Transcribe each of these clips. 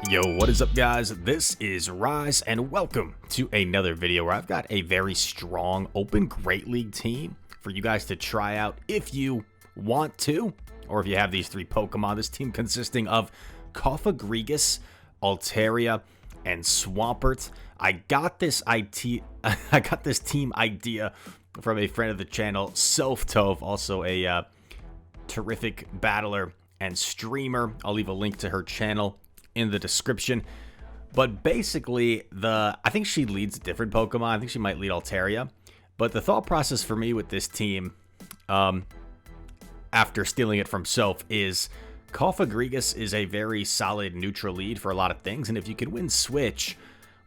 Yo, what is up guys? This is Rise and welcome to another video where I've got a very strong open Great League team for you guys to try out if you want to, or if you have these three Pokemon. This team consisting of Cofagrigus, Altaria, and Swampert. I got this team idea from a friend of the channel, Self-Tove, also a terrific battler and streamer. I'll leave a link to her channel in the description. But basically, I think she leads different Pokemon. I think she might lead Altaria. But the thought process for me with this team, after stealing it from Self, is Cofagrigus is a very solid neutral lead for a lot of things. And if you can win Switch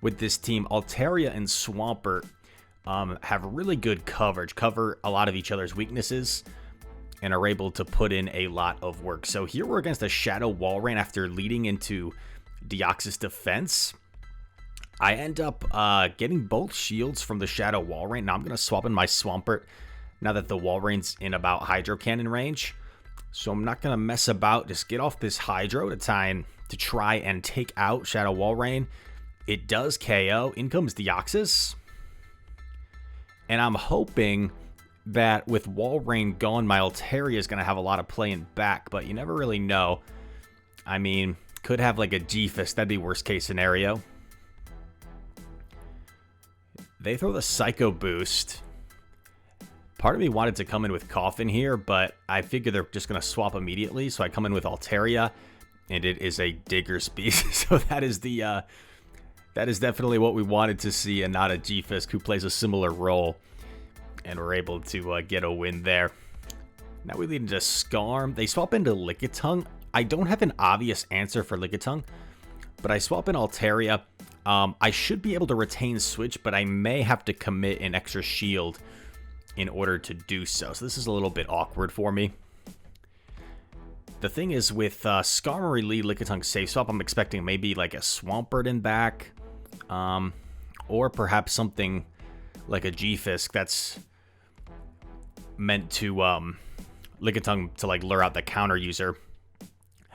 with this team, Altaria and Swampert have really good coverage, cover a lot of each other's weaknesses, and are able to put in a lot of work. So here we're against a Shadow Walrein after leading into Deoxys defense. I end up getting both shields from the Shadow Walrein. Now I'm going to swap in my Swampert now that the Walrein's in about Hydro Cannon range. So I'm not going to mess about. Just get off this Hydro to try and take out Shadow Walrein. It does KO. In comes Deoxys. And I'm hoping that with Walrein gone, my Altaria is going to have a lot of play in back, but you never really know. I mean, could have like a G-Fist. That'd be worst case scenario. They throw the Psycho Boost. Part of me wanted to come in with Coffin here, but I figure they're just going to swap immediately, so I come in with Altaria, and it is a Digger's Beast. So that is definitely what we wanted to see, and not a G-Fist who plays a similar role. And we're able to get a win there. Now we lead into Skarm. They swap into Lickitung. I don't have an obvious answer for Lickitung, but I swap in Altaria. I should be able to retain Switch, but I may have to commit an extra shield in order to do so. So this is a little bit awkward for me. The thing is, with Skarmory lead Lickitung safe swap, I'm expecting maybe like a Swampert in back, or perhaps something like a G-Fisk that's meant to Lickitung to like lure out the counter user.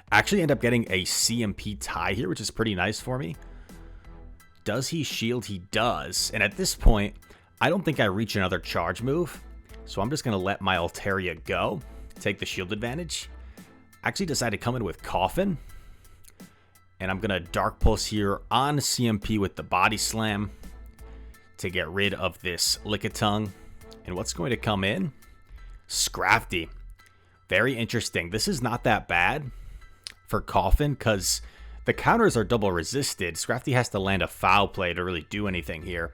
I actually end up getting a CMP tie here, which is pretty nice for me. Does he shield? He does. And at this point, I don't think I reach another charge move, so I'm just going to let my Altaria go, take the shield advantage. I actually decided to come in with Coffin, and I'm going to Dark Pulse here on CMP with the Body Slam to get rid of this Lickitung. And what's going to come in? Scrafty. Very interesting. This is not that bad for Coffin because the counters are double resisted. Scrafty has to land a foul play to really do anything here.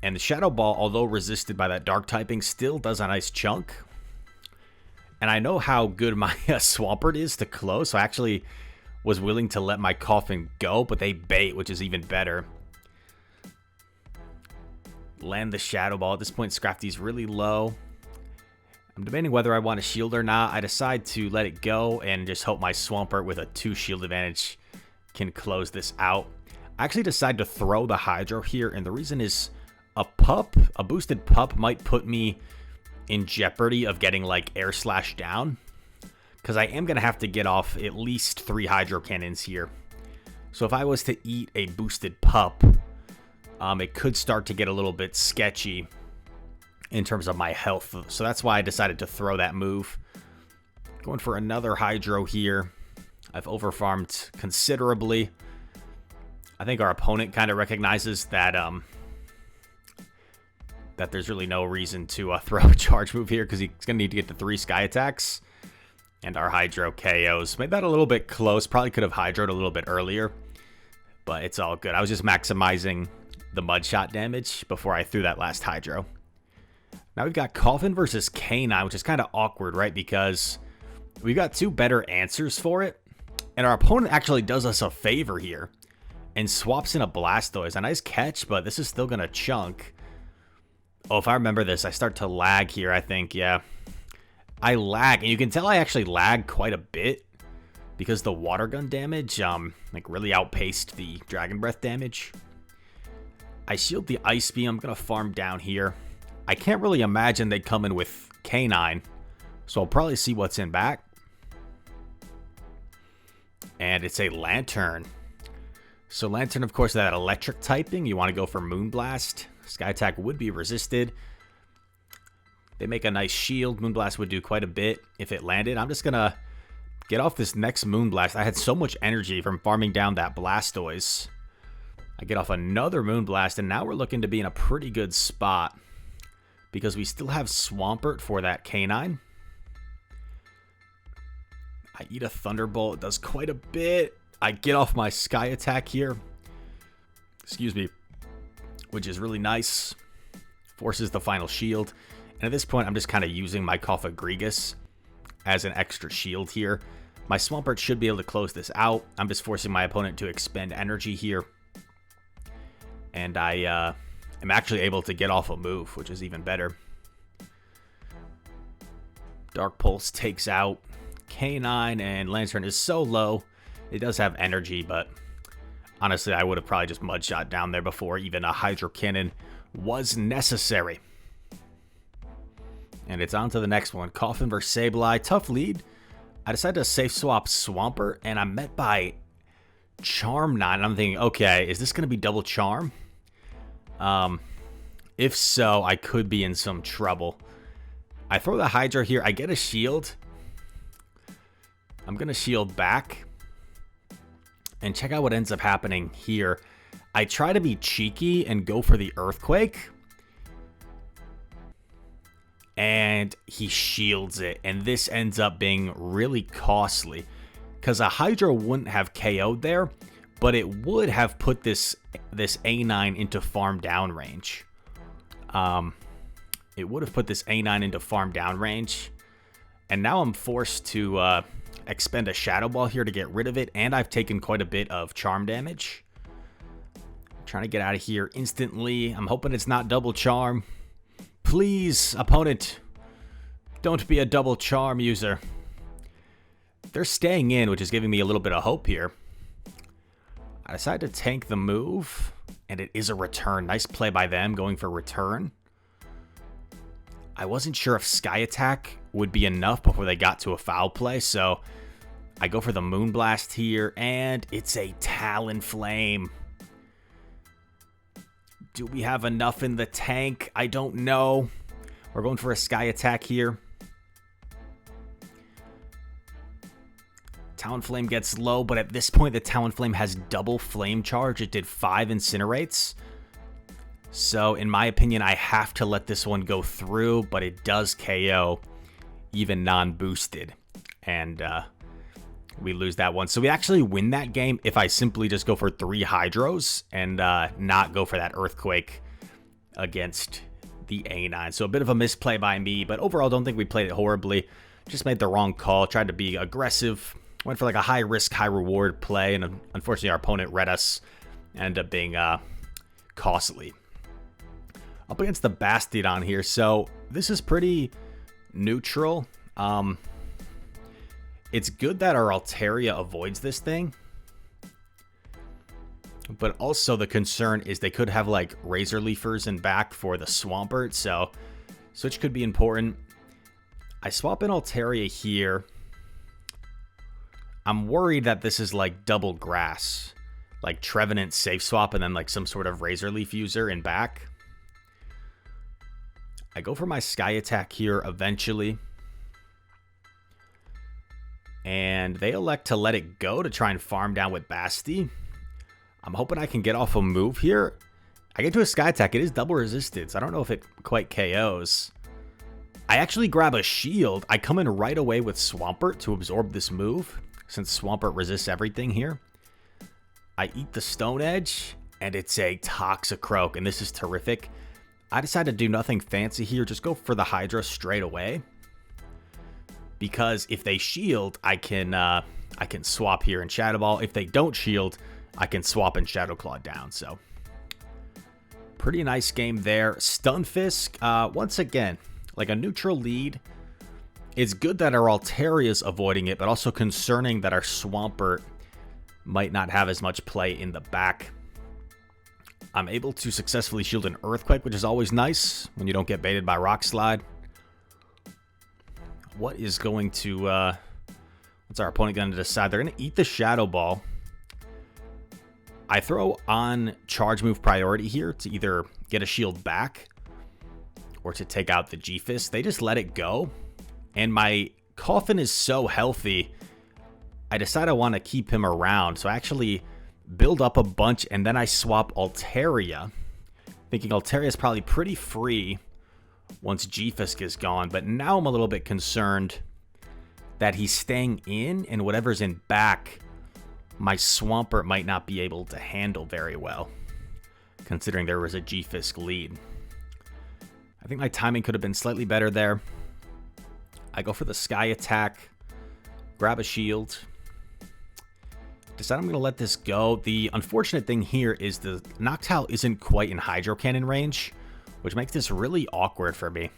And the Shadow Ball, although resisted by that dark typing, still does a nice chunk. And I know how good my Swampert is to close, so I actually was willing to let my Coffin go, but they bait, which is even better. Land the Shadow Ball. At this point, Scrafty's really low. I'm debating whether I want to shield or not. I decide to let it go and just hope my Swampert with a 2 shield advantage can close this out. I actually decide to throw the Hydro here, and the reason is a boosted pup might put me in jeopardy of getting like Air Slash down, because I am going to have to get off at least 3 Hydro Cannons here. So if I was to eat a boosted pup, it could start to get a little bit sketchy in terms of my health. So that's why I decided to throw that move. Going for another Hydro here. I've overfarmed considerably. I think our opponent kind of recognizes that that there's really no reason to throw a charge move here because he's going to need to get to 3 Sky Attacks. And our Hydro KOs. Made that a little bit close. Probably could have Hydroed a little bit earlier. But it's all good. I was just maximizing the mud shot damage before I threw that last Hydro. Now we've got Coffin versus Canine, which is kind of awkward, right? Because we've got 2 better answers for it. And our opponent actually does us a favor here and swaps in a Blastoise. A nice catch, but this is still going to chunk. Oh, if I remember this, I start to lag here, I think. Yeah, I lag. And you can tell I actually lag quite a bit because the water gun damage like really outpaced the Dragon Breath damage. I shield the Ice Beam. I'm going to farm down here. I can't really imagine they come in with Canine, so I'll probably see what's in back. And it's a Lantern. So Lantern, of course, that electric typing. You want to go for Moonblast. Sky Attack would be resisted. They make a nice shield. Moonblast would do quite a bit if it landed. I'm just going to get off this next Moonblast. I had so much energy from farming down that Blastoise. I get off another Moonblast, and now we're looking to be in a pretty good spot because we still have Swampert for that Canine. I eat a Thunderbolt. It does quite a bit. I get off my Sky Attack here. Excuse me. Which is really nice. Forces the final shield. And at this point, I'm just kind of using my Cofagrigus as an extra shield here. My Swampert should be able to close this out. I'm just forcing my opponent to expend energy here. And I am actually able to get off a move, which is even better. Dark Pulse takes out Canine, and Lantern is so low. It does have energy, but honestly, I would have probably just Mudshot down there before even a Hydro Cannon was necessary. And it's on to the next one. Coffin versus Sableye. Tough lead. I decided to safe swap Swampert, and I'm met by Charm 9. I'm thinking, okay, is this going to be double Charm? If so, I could be in some trouble. I throw the Hydro here. I get a shield. I'm going to shield back. And check out what ends up happening here. I try to be cheeky and go for the Earthquake. And he shields it. And this ends up being really costly. Because a Hydro wouldn't have KO'd there. But it would have put this A9 into farm down range. It would have put this A9 into farm down range. And now I'm forced to expend a Shadow Ball here to get rid of it. And I've taken quite a bit of charm damage. I'm trying to get out of here instantly. I'm hoping it's not double charm. Please, opponent, don't be a double charm user. They're staying in, which is giving me a little bit of hope here. I decided to tank the move, and it is a return. Nice play by them, going for return. I wasn't sure if Sky Attack would be enough before they got to a foul play, so I go for the Moonblast here, and it's a Talonflame. Do we have enough in the tank? I don't know. We're going for a Sky Attack here. Talonflame gets low, but at this point, the Talonflame has double Flame Charge. It did 5 Incinerates. So, in my opinion, I have to let this one go through, but it does KO, even non-boosted. And we lose that one. So, we actually win that game if I simply just go for 3 Hydros and not go for that Earthquake against the A9. So, a bit of a misplay by me, but overall, don't think we played it horribly. Just made the wrong call, tried to be aggressive. Went for like a high risk, high reward play, and unfortunately our opponent read us. Ended up being costly. Up against the Bastiodon here, so this is pretty neutral. It's good that our Altaria avoids this thing. But also the concern is they could have like Razor Leafers in back for the Swampert, so switch could be important. I swap in Altaria here. I'm worried that this is like double grass. Like Trevenant safe swap and then like some sort of Razor Leaf user in back. I go for my Sky Attack here eventually. And they elect to let it go to try and farm down with Basti. I'm hoping I can get off a move here. I get to a Sky Attack. It is double resistance. I don't know if it quite KOs. I actually grab a shield. I come in right away with Swampert to absorb this move, since Swampert resists everything here. I eat the Stone Edge, and it's a Toxicroak, and this is terrific. I decided to do nothing fancy here, just go for the Hydra straight away. Because if they shield, I can swap here and Shadow Ball. If they don't shield, I can swap and Shadow Claw down, so pretty nice game there. Stunfisk, once again, like a neutral lead. It's good that our Altaria is avoiding it, but also concerning that our Swampert might not have as much play in the back. I'm able to successfully shield an Earthquake, which is always nice when you don't get baited by Rock Slide. What is going to... what's our opponent going to decide? They're going to eat the Shadow Ball. I throw on charge move priority here to either get a shield back or to take out the G-Fist. They just let it go. And my Coffin is so healthy, I decide I want to keep him around. So I actually build up a bunch, and then I swap Altaria, thinking Altaria is probably pretty free once G-Fisk is gone. But now I'm a little bit concerned that he's staying in, and whatever's in back, my Swampert might not be able to handle very well, considering there was a G-Fisk lead. I think my timing could have been slightly better there. I go for the Sky Attack, grab a shield, decide I'm going to let this go. The unfortunate thing here is the Noctowl isn't quite in Hydro Cannon range, which makes this really awkward for me.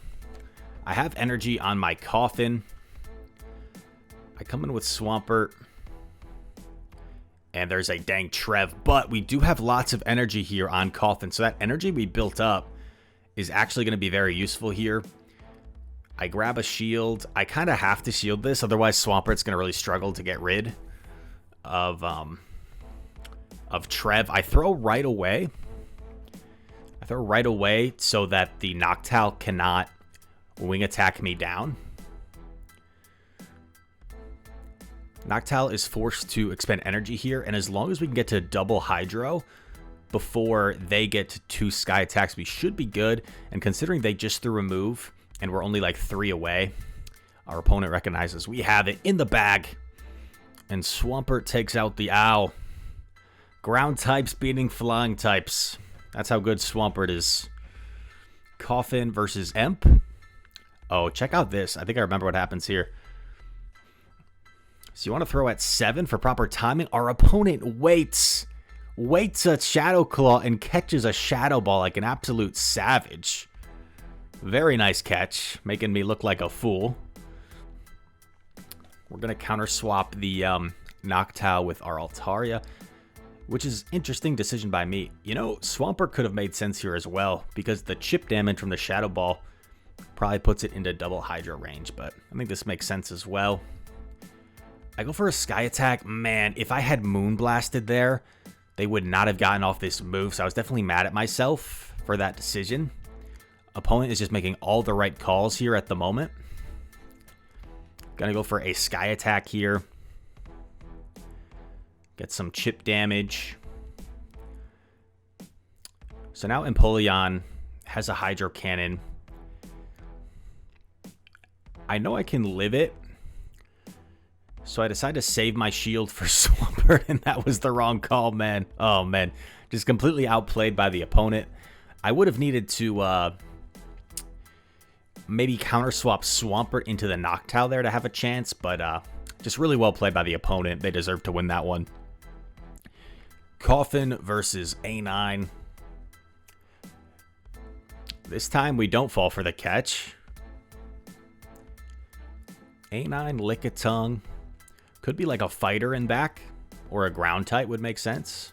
I have energy on my Coffin. I come in with Swampert, and there's a dang Trev, but we do have lots of energy here on Coffin, so that energy we built up is actually going to be very useful here. I grab a shield. I kind of have to shield this, otherwise Swampert's going to really struggle to get rid of Trev. I throw right away. So that the Noctowl cannot wing attack me down. Noctowl is forced to expend energy here, and as long as we can get to double Hydro before they get to 2 Sky Attacks, we should be good. And considering they just threw a move, and we're only like 3 away, our opponent recognizes we have it in the bag. And Swampert takes out the Owl. Ground types beating flying types. That's how good Swampert is. Coffin versus Emp. Oh, check out this. I think I remember what happens here. So you want to throw at 7 for proper timing. Our opponent waits a Shadow Claw and catches a Shadow Ball like an absolute savage. Very nice catch, making me look like a fool. We're going to counter swap the Noctowl with our Altaria, which is interesting decision by me. You know, Swampert could have made sense here as well, because the chip damage from the Shadow Ball probably puts it into double Hydro range, but I think this makes sense as well. I go for a Sky Attack. Man, if I had Moonblasted there, they would not have gotten off this move, so I was definitely mad at myself for that decision. Opponent is just making all the right calls here at the moment. Gonna go for a Sky Attack here. Get some chip damage. So now Empoleon has a Hydro Cannon. I know I can live it, so I decided to save my shield for Swampert, and that was the wrong call, man. Oh, man. Just completely outplayed by the opponent. I would have needed to maybe counter swap Swampert into the Noctowl there to have a chance, but just really well played by the opponent. They deserve to win that one. Coffin versus A9. This time we don't fall for the catch. A9 Lickitung. Could be like a fighter in back, or a ground type would make sense.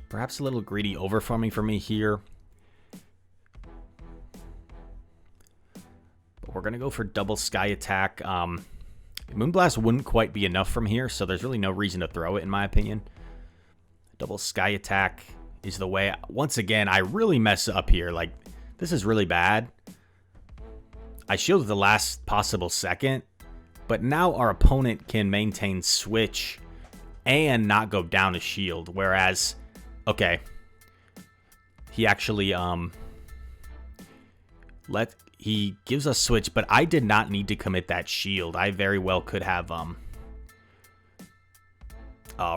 Perhaps a little greedy overfarming for me here. But we're going to go for double Sky Attack. Moonblast wouldn't quite be enough from here, so there's really no reason to throw it, in my opinion. Double Sky Attack is the way. Once again, I really mess up here. Like, this is really bad. I shielded the last possible second, but now our opponent can maintain switch and not go down a shield, whereas, okay, he actually he gives us switch, but I did not need to commit that shield. I very well could have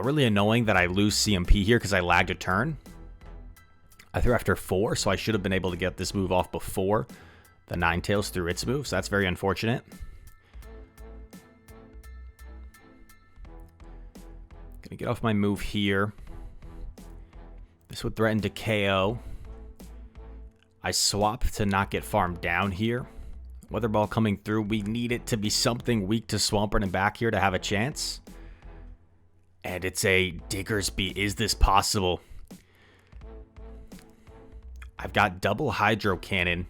really annoying that I lose CMP here because I lagged a turn. I threw after 4, so I should have been able to get this move off before the Ninetales threw its move, so that's very unfortunate. Gonna get off my move here. This would threaten to KO. I swap to not get farmed down here. Weather Ball coming through. We need it to be something weak to Swampert and back here to have a chance. And it's a Diggersby. Is this possible? I've got double Hydro Cannon.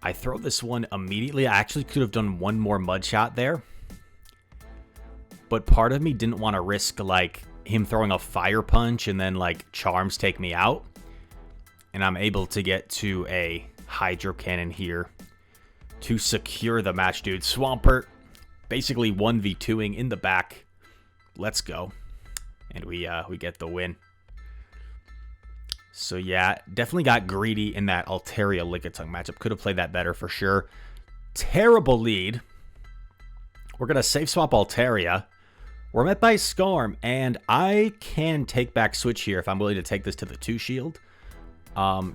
I throw this one immediately. I actually could have done one more mud shot there. But part of me didn't want to risk, like, him throwing a fire punch and then, like, charms take me out. And I'm able to get to a hydro cannon here to secure the match, dude. Swampert basically 1v2ing in the back. Let's go. And we get the win. So yeah, definitely got greedy in that Altaria Lickitung matchup. Could have played that better for sure. Terrible lead. We're going to safe swap Altaria. We're met by Skarm, and I can take back Switch here if I'm willing to take this to the 2 shield.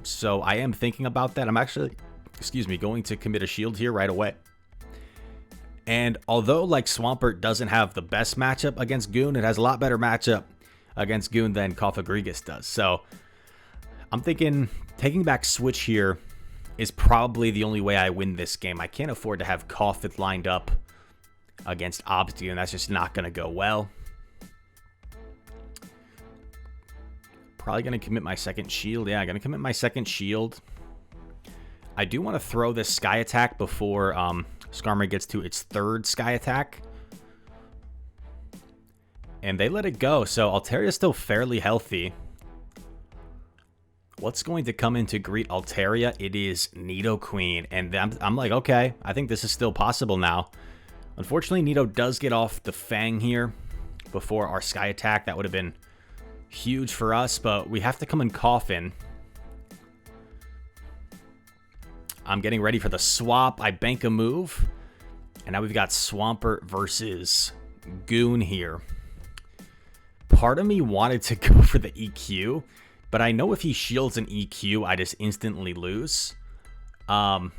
So I am thinking about that. I'm actually, going to commit a shield here right away. And although, like, Swampert doesn't have the best matchup against Goon, it has a lot better matchup against Goon than Cofagrigus does. So I'm thinking taking back Switch here is probably the only way I win this game. I can't afford to have Coffin lined up against Obstagoon. That's just not going to go well. Probably going to commit my second shield. Yeah, I'm going to commit my second shield. I do want to throw this Sky Attack before Skarmory gets to its 3rd Sky Attack. And they let it go, so Altaria is still fairly healthy. What's going to come in to greet Altaria? It is Nidoqueen. And I'm like, okay, I think this is still possible now. Unfortunately, Nido does get off the Fang here before our Sky Attack. That would have been huge for us, but we have to come in Coffin. I'm getting ready for the swap. I bank a move. And now we've got Swampert versus Goon here. Part of me wanted to go for the EQ, but I know if he shields an EQ, I just instantly lose. Oh,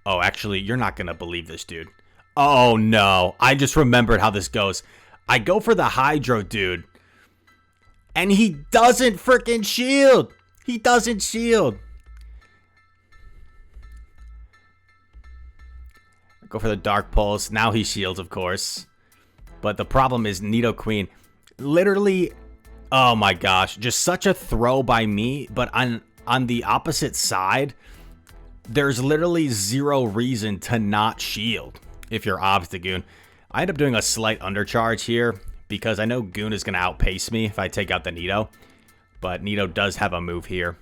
actually, you're not going to believe this, dude. Oh, no. I just remembered how this goes. I go for the Hydro, dude. And he doesn't freaking shield. He doesn't shield. I go for the Dark Pulse. Now he shields, of course. But the problem is Nidoqueen. Literally, oh my gosh. Just such a throw by me. But on the opposite side, there's literally zero reason to not shield if you're Obstagoon. I end up doing a slight undercharge here because I know Goon is going to outpace me if I take out the Nido. But Nido does have a move here.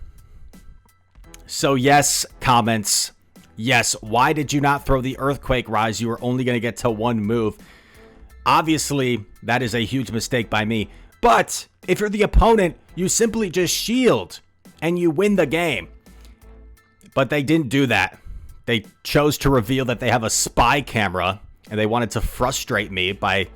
So yes, comments. Yes, why did you not throw the Earthquake Rise? You were only going to get to 1 move. Obviously, that is a huge mistake by me. But if you're the opponent, you simply just shield and you win the game. But they didn't do that. They chose to reveal that they have a spy camera, and they wanted to frustrate me by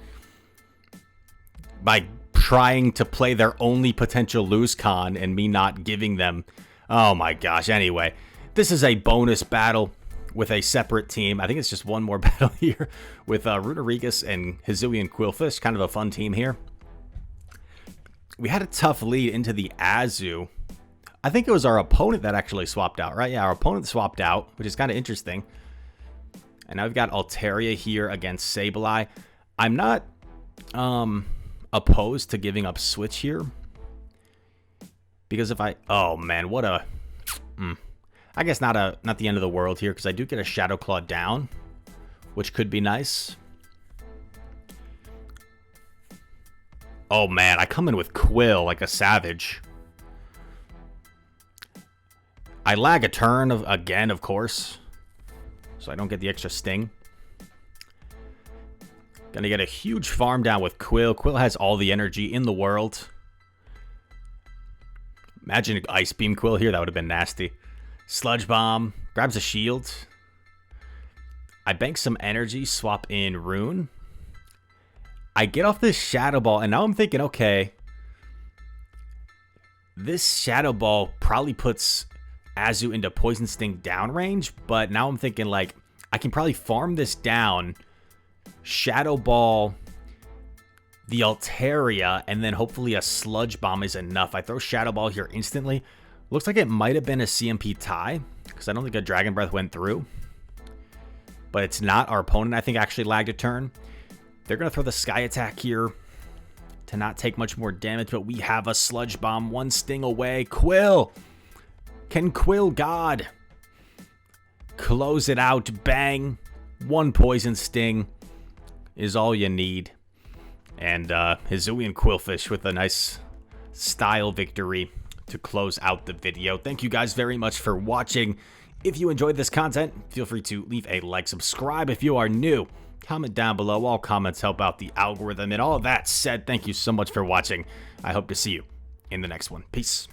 trying to play their only potential lose con and me not giving them. Oh my gosh. Anyway, this is a bonus battle with a separate team. I think it's just one more battle here with Ruderigus and Hisuian Quillfish. Kind of a fun team here. We had a tough lead into the Azu. I think it was our opponent that actually swapped out, right? Yeah, our opponent swapped out, which is kind of interesting. And now we've got Altaria here against Sableye. I'm not opposed to giving up Switch here. Because if I... Oh, man, what a... I guess not the end of the world here, because I do get a Shadow Claw down, which could be nice. Oh, man, I come in with Quill like a savage. I lag a turn again, of course, so I don't get the extra sting. Gonna get a huge farm down with Quill. Quill has all the energy in the world. Imagine Ice Beam Quill here. That would have been nasty. Sludge Bomb. Grabs a shield. I bank some energy. Swap in Rune. I get off this Shadow Ball, and now I'm thinking, okay, this Shadow Ball probably puts Azu into Poison Sting downrange, but now I'm thinking, like, I can probably farm this down, Shadow Ball the Altaria, and then hopefully a Sludge Bomb is enough. I throw Shadow Ball here instantly. Looks like it might have been a CMP tie, because I don't think a Dragon Breath went through. But it's not. Our opponent, I think, actually lagged a turn. They're going to throw the Sky Attack here to not take much more damage, but we have a Sludge Bomb, 1 sting away. Quill! Can Quill God close it out. Bang. One poison sting is all you need. And Hisuian Quillfish with a nice style victory to close out the video. Thank you guys very much for watching. If you enjoyed this content, feel free to leave a like, subscribe if you are new. Comment down below. All comments help out the algorithm. And all of that said, thank you so much for watching. I hope to see you in the next one. Peace.